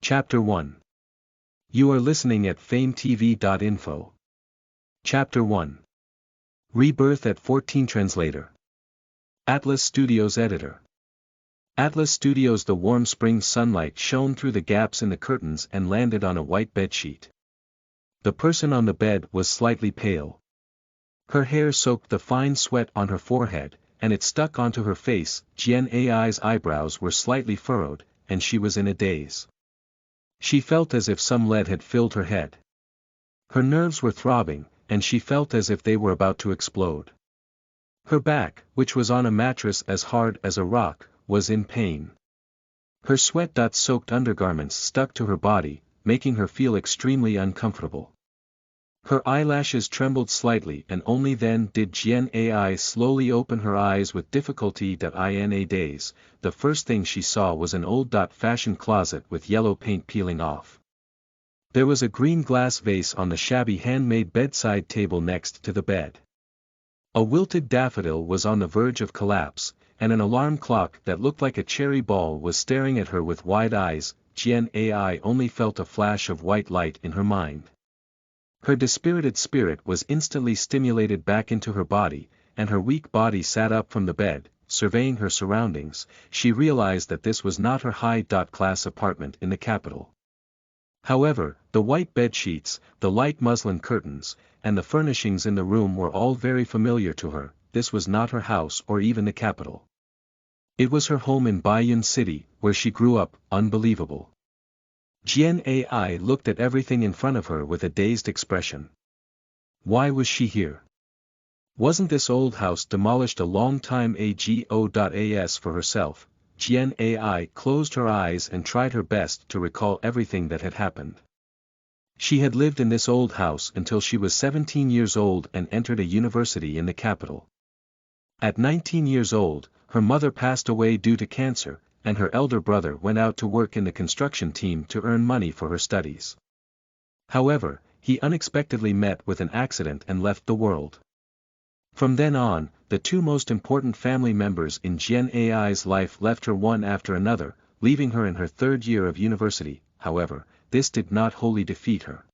Chapter 1. You are listening at FameTV.info. Chapter 1. Rebirth at 14 Translator. Atlas Studios Editor. Atlas Studios. The warm spring sunlight shone through the gaps in the curtains and landed on a white bedsheet. The person on the bed was slightly pale. Her hair soaked the fine sweat on her forehead, and it stuck onto her face. Jian's eyebrows were slightly furrowed, and she was in a daze. She felt as if some lead had filled her head. Her nerves were throbbing, and she felt as if they were about to explode. Her back, which was on a mattress as hard as a rock, was in pain. Her sweat-soaked undergarments stuck to her body, making her feel extremely uncomfortable. Her eyelashes trembled slightly, and only then did Jian slowly open her eyes with difficulty. In a daze, the first thing she saw was an old-fashioned closet with yellow paint peeling off. There was a green glass vase on the shabby handmade bedside table next to the bed. A wilted daffodil was on the verge of collapse, and an alarm clock that looked like a cherry ball was staring at her with wide eyes. Jian only felt a flash of white light in her mind. Her dispirited spirit was instantly stimulated back into her body, and her weak body sat up from the bed. Surveying her surroundings, she realized that this was not her high-class apartment in the capital. However, the white bed sheets, the light muslin curtains, and the furnishings in the room were all very familiar to her. This was not her house or even the capital. It was her home in Baiyun City, where she grew up. Unbelievable. Jian looked at everything in front of her with a dazed expression. Why was she here? Wasn't this old house demolished a long time ago? As for herself, Jian closed her eyes and tried her best to recall everything that had happened. She had lived in this old house until she was 17 years old and entered a university in the capital. At 19 years old, her mother passed away due to cancer, and her elder brother went out to work in the construction team to earn money for her studies. However, he unexpectedly met with an accident and left the world. From then on, the two most important family members in Jian's life left her one after another, leaving her in her third year of university. However, this did not wholly defeat her.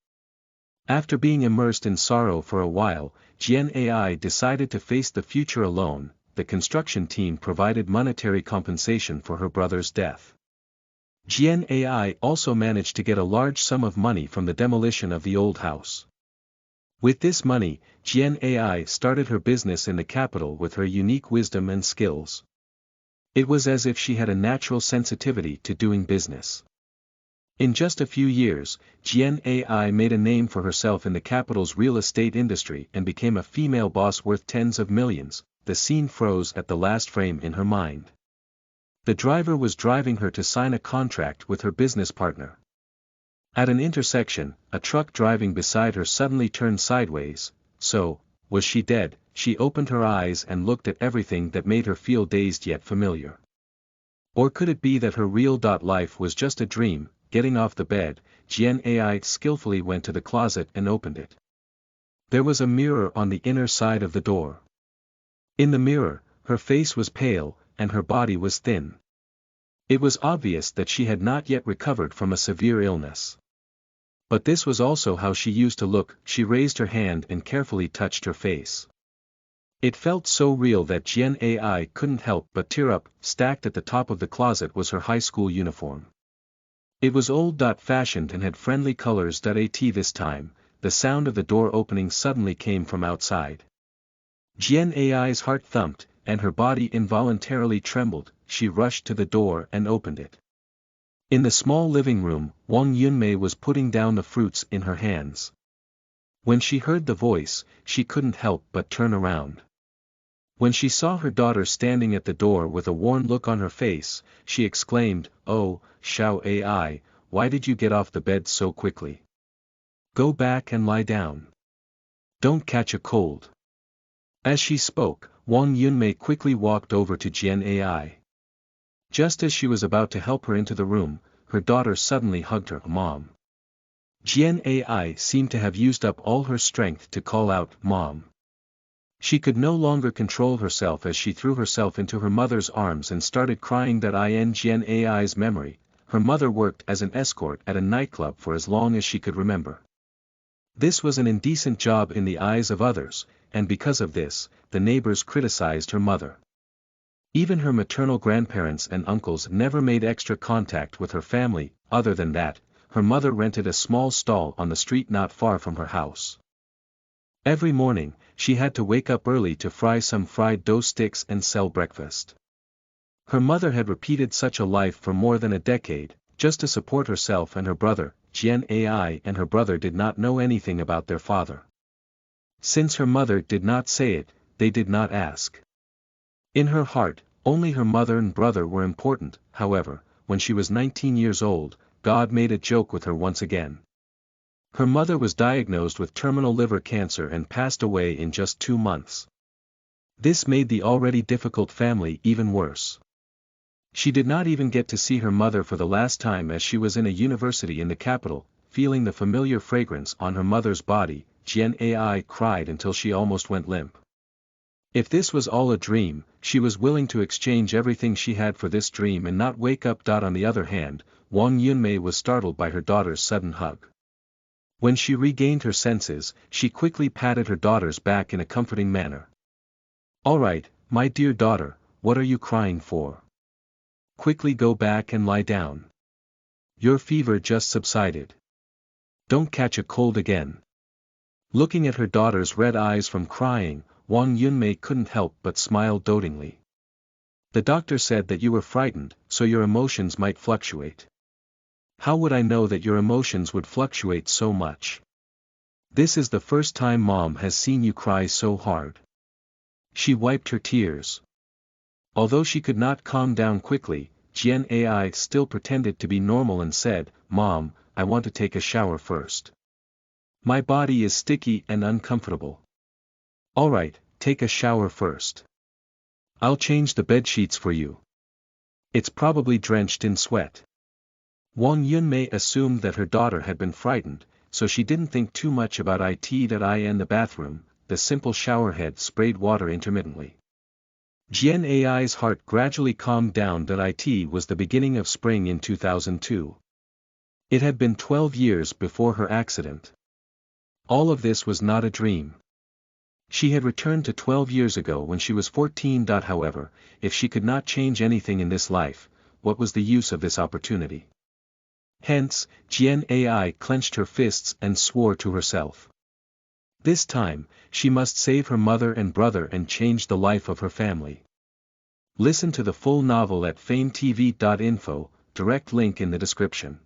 After being immersed in sorrow for a while, Jian decided to face the future alone. The construction team provided monetary compensation for her brother's death. Jian also managed to get a large sum of money from the demolition of the old house. With this money, Jian started her business in the capital with her unique wisdom and skills. It was as if she had a natural sensitivity to doing business. In just a few years, Jian made a name for herself in the capital's real estate industry and became a female boss worth tens of millions. The scene froze at the last frame in her mind. The driver was driving her to sign a contract with her business partner. At an intersection, a truck driving beside her suddenly turned sideways. So, was she dead? She opened her eyes and looked at everything that made her feel dazed yet familiar. Or could it be that her real life was just a dream? Getting off the bed, Jian skillfully went to the closet and opened it. There was a mirror on the inner side of the door. In the mirror, her face was pale, and her body was thin. It was obvious that she had not yet recovered from a severe illness. But this was also how she used to look. She raised her hand and carefully touched her face. It felt so real that Jian couldn't help but tear up. Stacked at the top of the closet was her high school uniform. It was old-fashioned and had friendly colors. This time, the sound of the door opening suddenly came from outside. Jian's heart thumped, and her body involuntarily trembled. She rushed to the door and opened it. In the small living room, Wang Yunmei was putting down the fruits in her hands. When she heard the voice, she couldn't help but turn around. When she saw her daughter standing at the door with a worn look on her face, she exclaimed, "Oh, Xiao, why did you get off the bed so quickly? Go back and lie down. Don't catch a cold." As she spoke, Wang Yunmei quickly walked over to Jian. Just as she was about to help her into the room, her daughter suddenly hugged her. "Mom." Jian seemed to have used up all her strength to call out, "Mom." She could no longer control herself as she threw herself into her mother's arms and started crying. In Jian's memory, her mother worked as an escort at a nightclub for as long as she could remember. This was an indecent job in the eyes of others, and because of this, the neighbors criticized her mother. Even her maternal grandparents and uncles never made extra contact with her family. Other than that, her mother rented a small stall on the street not far from her house. Every morning, she had to wake up early to fry some fried dough sticks and sell breakfast. Her mother had repeated such a life for more than a decade, just to support herself and her brother. Jian Ai and her brother did not know anything about their father. Since her mother did not say it, they did not ask. In her heart, only her mother and brother were important. However, when she was 19 years old, God made a joke with her once again. Her mother was diagnosed with terminal liver cancer and passed away in just 2 months. This made the already difficult family even worse. She did not even get to see her mother for the last time as she was in a university in the capital. Feeling the familiar fragrance on her mother's body, Jian Ai cried until she almost went limp. If this was all a dream, she was willing to exchange everything she had for this dream and not wake up. On the other hand, Wang Yunmei was startled by her daughter's sudden hug. When she regained her senses, she quickly patted her daughter's back in a comforting manner. "All right, my dear daughter, what are you crying for? Quickly go back and lie down. Your fever just subsided. Don't catch a cold again." Looking at her daughter's red eyes from crying, Wang Yunmei couldn't help but smile dotingly. "The doctor said that you were frightened, so your emotions might fluctuate. How would I know that your emotions would fluctuate so much? This is the first time Mom has seen you cry so hard." She wiped her tears. Although she could not calm down quickly, Jian Ai still pretended to be normal and said, "Mom, I want to take a shower first. My body is sticky and uncomfortable." "All right, take a shower first. I'll change the bed sheets for you. It's probably drenched in sweat." Wang Yunmei assumed that her daughter had been frightened, so she didn't think too much about it. In the bathroom, the simple showerhead sprayed water intermittently. Jian Ai's heart gradually calmed down. It was the beginning of spring in 2002. It had been 12 years before her accident. All of this was not a dream. She had returned to 12 years ago when she was 14. However, if she could not change anything in this life, what was the use of this opportunity? Hence, Jian Ai clenched her fists and swore to herself. This time, she must save her mother and brother and change the life of her family. Listen to the full novel at FameTV.info, direct link in the description.